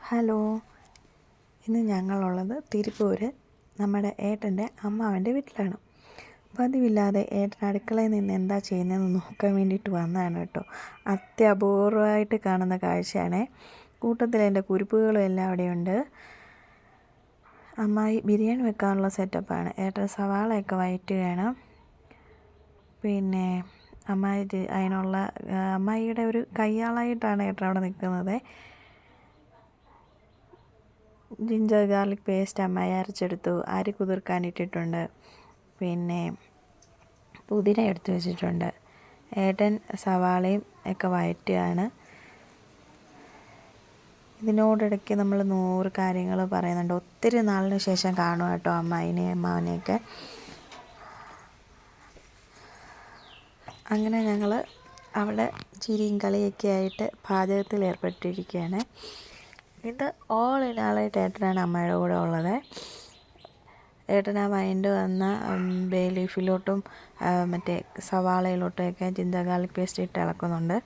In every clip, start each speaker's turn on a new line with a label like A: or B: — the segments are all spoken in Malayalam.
A: ഹലോ, ഇന്ന് ഞങ്ങളുള്ളത് തിരുപ്പൂര് നമ്മുടെ ഏട്ടൻ്റെ അമ്മാവൻ്റെ വീട്ടിലാണ്. പതിവില്ലാതെ ഏട്ടൻ അടുക്കളയിൽ നിന്ന് എന്താ ചെയ്യുന്നതെന്ന് നോക്കാൻ വേണ്ടിയിട്ട് വന്നതാണ് കേട്ടോ. അത്യപൂർവമായിട്ട് കാണുന്ന കാഴ്ചയാണ്. കൂട്ടത്തിൽ എൻ്റെ കുരുപ്പുകളും എല്ലാം അവിടെയുണ്ട്. അമ്മായി ബിരിയാണി വെക്കാനുള്ള സെറ്റപ്പാണ്. ഏട്ടൻ സവാളയൊക്കെ വഴറ്റുകയാണ്. പിന്നെ അമ്മായിയുടെ ഒരു കയ്യാളായിട്ടാണ് ഏട്ടൻ അവിടെ നിൽക്കുന്നത്. ജിഞ്ചർ ഗാർലിക് പേസ്റ്റ് അമ്മായി അരച്ചെടുത്തു. അരി കുതിർക്കാനിട്ടിട്ടുണ്ട്. പിന്നെ പുതിന എടുത്തു വെച്ചിട്ടുണ്ട്. ഏട്ടൻ സവാളയും ഒക്കെ വഴറ്റുകയാണ്. ഇതിനോടിടയ്ക്ക് നമ്മൾ 100 കാര്യങ്ങൾ പറയുന്നുണ്ട്. ഒത്തിരി നാളിന് ശേഷം കാണുക കേട്ടോ അമ്മായിനെയും അമ്മാവനെയൊക്കെ. അങ്ങനെ ഞങ്ങൾ അവിടെ ചിരിയും കളിയൊക്കെ ആയിട്ട് പാചകത്തിൽ ഏർപ്പെട്ടിരിക്കുകയാണ്. ഇത് ഓൾ ഇൻ ആളായിട്ട് ഏട്ടനാണ് അമ്മയുടെ കൂടെ ഉള്ളത്. ഏട്ടൻ ആ വഴണ്ട് വന്ന ബേ ലീഫിലോട്ടും മറ്റേ സവാളയിലോട്ടൊക്കെ ജിഞ്ചർ ഗാർലിക് പേസ്റ്റ് ഇട്ട് ഇളക്കുന്നുണ്ട്.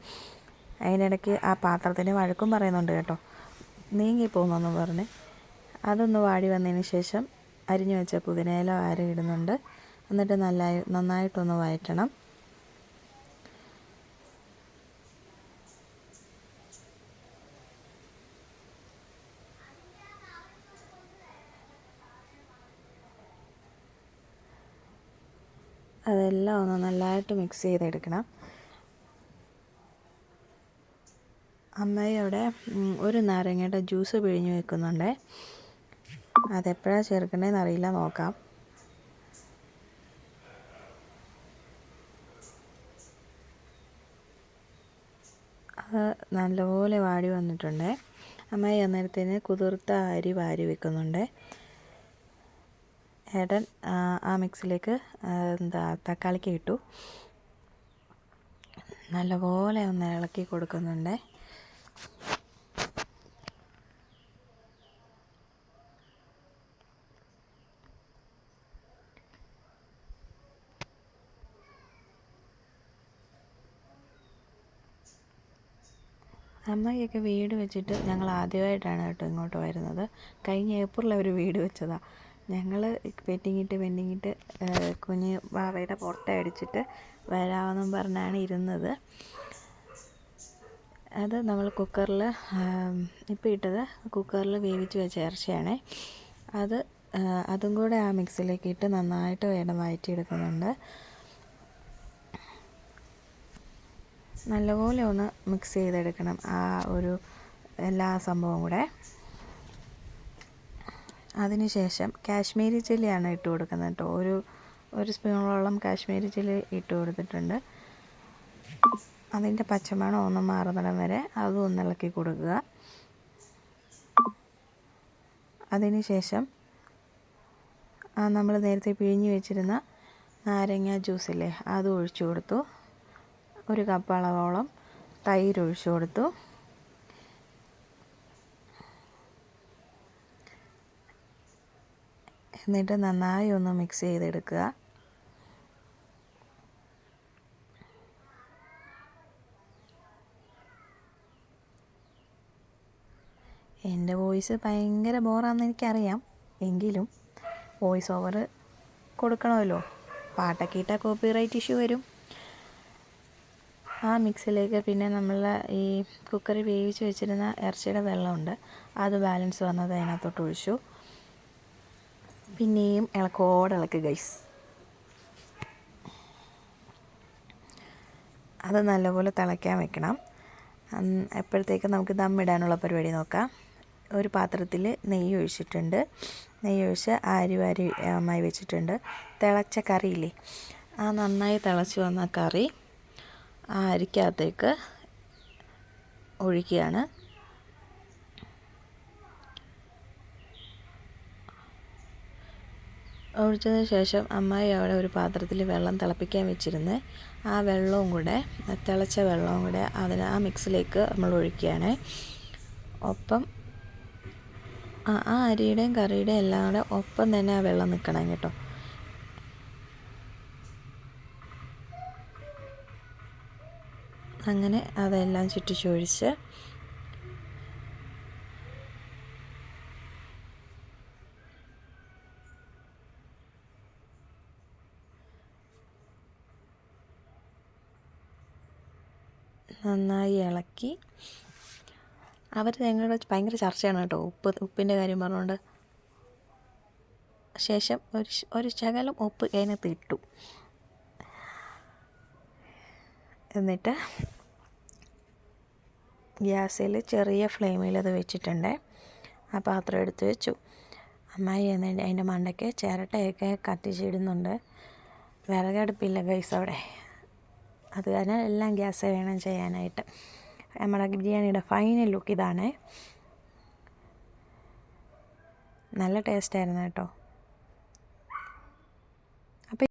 A: അതിനിടയ്ക്ക് ആ പാത്രത്തിന് വഴക്കും പറയുന്നുണ്ട് കേട്ടോ, നീങ്ങിപ്പോകുന്നെന്ന് പറഞ്ഞ്. അതൊന്ന് വാടി വന്നതിന് ശേഷം അരിഞ്ഞു വെച്ച പുതിനയില ഇടുന്നുണ്ട്. എന്നിട്ട് നന്നായിട്ടൊന്ന് വഴറ്റണം. അതെല്ലാം ഒന്ന് നല്ലതായിട്ട് മിക്സ് ചെയ്തെടുക്കണം. അമ്മായി അവിടെ ഒരു നാരങ്ങയുടെ ജ്യൂസ് പിഴിഞ്ഞ് വെക്കുന്നുണ്ട്. അതെപ്പോഴാണ് ചേർക്കേണ്ടതെന്ന് അറിയില്ല, നോക്കാം. അത് നല്ലപോലെ വാടി വന്നിട്ടുണ്ട്. അമ്മായി അന്നേരത്തിന് കുതിർത്ത അരി വാരി വെക്കുന്നുണ്ട്. ഏട്ടൻ ആ മിക്സിലേക്ക് തക്കാളിക്ക് ഇട്ടു. നല്ലപോലെ ഒന്ന് ഇളക്കി കൊടുക്കുന്നുണ്ട്. അമ്മയൊക്കെ വീട് വെച്ചിട്ട് ഞങ്ങൾ ആദ്യമായിട്ടാണ് കേട്ടോ ഇങ്ങോട്ട് വരുന്നത്. കഴിഞ്ഞ ഏപ്രിൽ അവർ വീട് വെച്ചതാണ്. ഞങ്ങൾ പെൻഡിങ്ങിട്ട് കുഞ്ഞ് വാവയുടെ പൊട്ട അടിച്ചിട്ട് വരാമെന്നും പറഞ്ഞാണ് ഇരുന്നത്. അത് നമ്മൾ കുക്കറിൽ ഇപ്പോൾ ഇട്ടത് കുക്കറിൽ വേവിച്ച് വെച്ച ഇറച്ചിയാണ്. അതും കൂടെ ആ മിക്സിയിലേക്ക് ഇട്ട് നന്നായിട്ട് വഴറ്റിയെടുക്കുന്നുണ്ട്. നല്ലപോലെ ഒന്ന് മിക്സ് ചെയ്തെടുക്കണം ആ ഒരു എല്ലാ സംഭവവും കൂടെ. അതിനുശേഷം കാശ്മീരി ചില്ലിയാണ് ഇട്ട് കൊടുക്കുന്നത് കേട്ടോ. ഒരു സ്പൂണോളം കാശ്മീരി ചില്ലി ഇട്ട് കൊടുത്തിട്ടുണ്ട്. അതിൻ്റെ പച്ചമണം ഒന്ന് മാറുന്നിടം വരെ അതും ഒന്ന് ഇളക്കി കൊടുക്കുക. അതിനുശേഷം നമ്മൾ നേരത്തെ പിഴിഞ്ഞ് വെച്ചിരുന്ന നാരങ്ങ ജ്യൂസില്ലേ, അത് ഒഴിച്ചു കൊടുത്തു. 1 കപ്പ് അളവോളം തൈര് ഒഴിച്ചു കൊടുത്തു. എന്നിട്ട് നന്നായി ഒന്ന് മിക്സ് ചെയ്തെടുക്കുക. എൻ്റെ വോയിസ് ഭയങ്കര ബോറാണെന്ന് എനിക്കറിയാം. എങ്കിലും വോയിസ് ഓവർ കൊടുക്കണമല്ലോ. പാട്ടൊക്കെ ഇട്ടാൽ കോപ്പിറൈറ്റ് ഇഷ്യൂ വരും. ആ മിക്സിലേക്ക് പിന്നെ നമ്മൾ ഈ കുക്കറിൽ വേവിച്ച് വെച്ചിരുന്ന ഇറച്ചിയുടെ വെള്ളമുണ്ട്, അത് ബാലൻസ് വന്നത് അതിനകത്തോട്ട് ഒഴിച്ചു. പിന്നെയും ഇളക്ക് ഗൈസ്. അത് നല്ലപോലെ തിളയ്ക്കാൻ വെക്കണം. എപ്പോഴത്തേക്കും നമുക്ക് ദമ്മിടാനുള്ള പരിപാടി നോക്കാം. ഒരു പാത്രത്തിൽ നെയ്യ് ഒഴിച്ചിട്ടുണ്ട്. നെയ്യ് ഒഴിച്ച് അരി അമ്മായി വെച്ചിട്ടുണ്ട്. തിളച്ച കറിയില്ലേ, ആ നന്നായി തിളച്ച് വന്ന കറി ആ അരിക്കകത്തേക്ക് ഒഴിക്കുകയാണ്. ഒഴിച്ചതിന് ശേഷം അമ്മായി അവിടെ ഒരു പാത്രത്തിൽ വെള്ളം തിളപ്പിക്കാൻ വെച്ചിരുന്നത്, ആ വെള്ളവും കൂടെ തിളച്ച വെള്ളവും കൂടെ ആ മിക്സിലേക്ക് നമ്മൾ ഒഴിക്കുകയാണ്. ഒപ്പം ആ അരിയുടെയും കറിയുടെയും എല്ലാം കൂടെ ഒപ്പം തന്നെ ആ വെള്ളം നിൽക്കണം കേട്ടോ. അങ്ങനെ അതെല്ലാം ചുറ്റിച്ചൊഴിച്ച് നന്നായി ഇളക്കി. അവർ ഞങ്ങളുടെ ഭയങ്കര ചർച്ചയാണ് കേട്ടോ, ഉപ്പിൻ്റെ കാര്യം പറഞ്ഞുകൊണ്ട്. ശേഷം ഒരു ശകലം ഉപ്പ് അതിനകത്ത് ഇട്ടു. എന്നിട്ട് ഗ്യാസിൽ ചെറിയ ഫ്ലെയിമിൽ അത് വെച്ചിട്ടുണ്ട്. ആ പാത്രം എടുത്ത് വെച്ചു. അമ്മായി എന്നിട്ട് അതിൻ്റെ മണ്ടയ്ക്ക് ചിരട്ടയൊക്കെ കത്തിച്ചിടുന്നുണ്ട്. വിറകടുപ്പില്ല ഗൈസ് അവിടെ. അത് കാരണം എല്ലാം ഗ്യാസ് വേണം ചെയ്യാനായിട്ട്. നമ്മുടെ ബിരിയാണിയുടെ ഫൈനൽ ലുക്ക് ഇതാണ്. നല്ല ടേസ്റ്റായിരുന്നു കേട്ടോ.